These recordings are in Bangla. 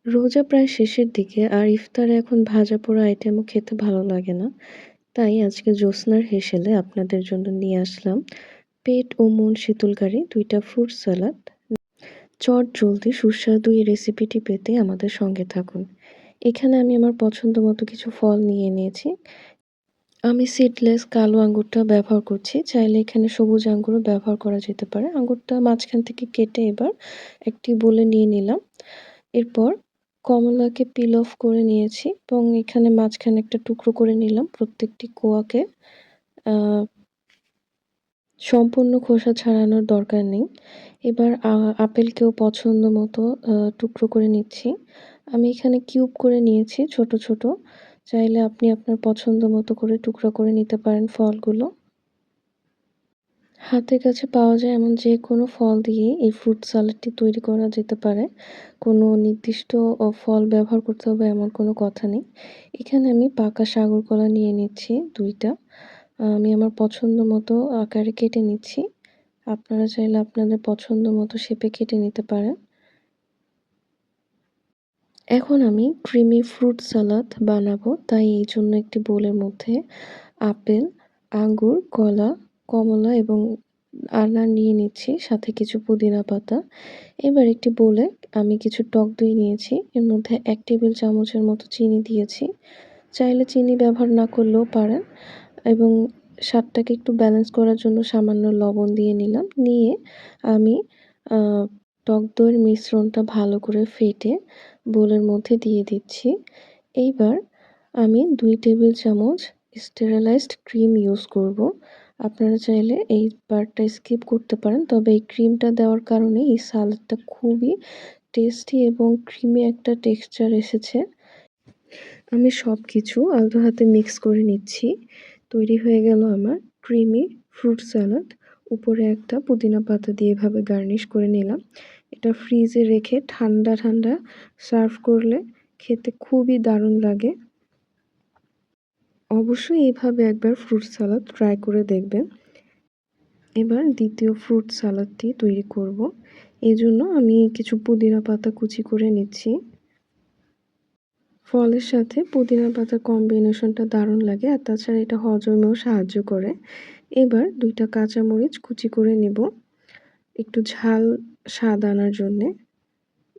রোজা প্রায় শেষের দিকে আর ইফতারে এখন ভাজাপোড়া আইটেমও খেতে ভালো লাগে না। তাই আজকে জ্যোৎস্নার হেসেলে আপনাদের জন্য নিয়ে আসলাম পেট ও মন শীতলকারী ২ টা ফ্রুট সালাদ। চটজলদি সুস্বাদু এই রেসিপিটি পেতে আমাদের সঙ্গে থাকুন। এখানে আমি আমার পছন্দমতো কিছু ফল নিয়ে নিয়েছি। আমি সিডলেস কালো আঙ্গুরটা ব্যবহার করছি। চাইলে এখানে সবুজ আঙ্গুরও ব্যবহার করা যেতে পারে। আঙ্গুরটা মাঝখান থেকে কেটে এবার একটি বোলে নিয়ে নিলাম। এরপর কমলাকে পিল অফ করে নিয়েছি এবং এখানে মাঝখানে একটা টুকরো করে নিলাম। প্রত্যেকটি কোয়াকে আ সম্পূর্ণ খোসা ছাড়ানোর দরকার নেই। এবার আপেলকেও পছন্দ মতো টুকরো করে নিচ্ছি। আমি এখানে কিউব করে নিয়েছি ছোট, ছোট। চাইলে আপনি আপনার পছন্দ মতো করে টুকরা করে নিতে পারেন ফলগুলো। হাতের কাছে পাওয়া যায় এমন যেকোনো ফল দিয়েই এই ফ্রুট সালাডটি তৈরি করা যেতে পারে। কোনো নির্দিষ্ট ফল ব্যবহার করতে হবে এমন কোনো কথা নেই। এখানে আমি পাকা সাগর কলা নিয়ে নিচ্ছি ২ টা। আমি আমার পছন্দ মতো আকারে কেটে নিচ্ছি। আপনারা চাইলে আপনাদের পছন্দ মতো শেপে কেটে নিতে পারেন। এখন আমি ক্রিমি ফ্রুট সালাদ বানাবো। তাই এইজন্য একটি বোলের মধ্যে আপেল, আঙ্গুর, কলা, কমলা এবং আনার নিয়ে নিচ্ছি, সাথে কিছু পুদিনা পাতা। এবার একটি বোলে আমি কিছু টক দই নিয়েছি। এর মধ্যে ১ টেবিল চামচের মতো চিনি দিয়েছি। চাইলে চিনি ব্যবহার না করলেও পারেন এবং স্বাদটাকে একটু ব্যালেন্স করার জন্য সামান্য লবণ দিয়ে নিলাম। নিয়ে আমি আ টক দইয়ের মিশ্রণটা ভালো করে ফেটে বোলের মধ্যে দিয়ে দিচ্ছি। এইবার আমি ২ টেবিল চামচ স্টেরিলাইজড ক্রিম ইউজ করব। আপনারা চাইলে এই পার্টটা স্কিপ করতে পারেন। তবে এই ক্রিমটা দেওয়ার কারণে এই সালাদটা খুবই টেস্টি এবং ক্রিমি একটা টেক্সচার এসেছে। আমি সবকিছু আলতো হাতে মিক্স করে নিচ্ছি। তৈরি হয়ে গেল আমার ক্রিমি ফ্রুট সালাদ। উপরে একটা পুদিনা পাতা দিয়ে এভাবে গার্নিশ করে নিলাম। এটা ফ্রিজে রেখে ঠান্ডা, ঠান্ডা সার্ভ করলে খেতে খুবই দারুণ লাগে। অবশ্যই এভাবে একবার ফ্রুট সালাদ ট্রাই করে দেখবেন। এবার দ্বিতীয় ফ্রুট সালাদটি তৈরি করব। এজন্য আমি কিছু পুদিনা পাতা কুচি করে নিচ্ছি। ফলের সাথে পুদিনা পাতার কম্বিনেশনটা দারুণ লাগে আর তাছাড়া এটা হজমেও সাহায্য করে। এবার ২ টা কাঁচামরিচ কুচি করে নেব একটু ঝাল স্বাদ আনার জন্যে।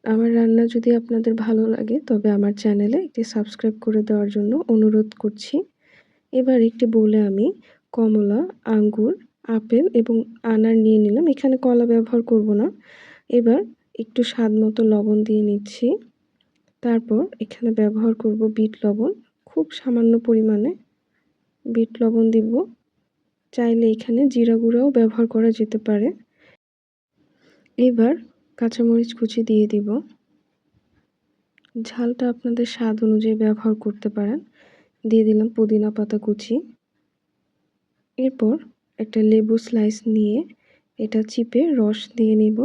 আমার রান্না যদি আপনাদের ভালো লাগে তবে আমার চ্যানেলে একটি সাবস্ক্রাইব করে দেওয়ার জন্য অনুরোধ করছি। এবার একটি বোলে আমি কমলা, আঙ্গুর, আপেল এবং আনার নিয়ে নিলাম। এখানে কলা ব্যবহার করব না। এবার একটু স্বাদ মতো লবণ দিয়ে নিচ্ছি। তারপর এখানে ব্যবহার করব বিট লবণ। খুব সামান্য পরিমাণে বিট লবণ দিব। চাইলে এখানে জিরা গুঁড়াও ব্যবহার করা যেতে পারে। এবার কাঁচামরিচ কুচি দিয়ে দিব। ঝালটা আপনাদের স্বাদ অনুযায়ী ব্যবহার করতে পারেন। দিয়ে দিলাম পুদিনা পাতা কুচি। এরপর একটা লেবু স্লাইস নিয়ে এটা চিপে রস দিয়ে নিব।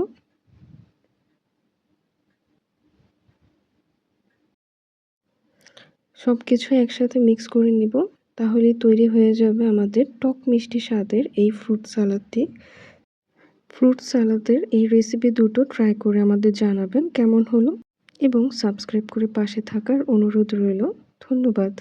সবকিছু একসাথে মিক্স করে নিব। তাহলেই তৈরি হয়ে যাবে আমাদের টক মিষ্টি স্বাদের এই ফ্রুট সালাদটি। ফ্রুট সালাদের এই রেসিপি দুটো ট্রাই করে আমাদের জানাবেন কেমন হলো এবং সাবস্ক্রাইব করে পাশে থাকার অনুরোধ রইল। ধন্যবাদ।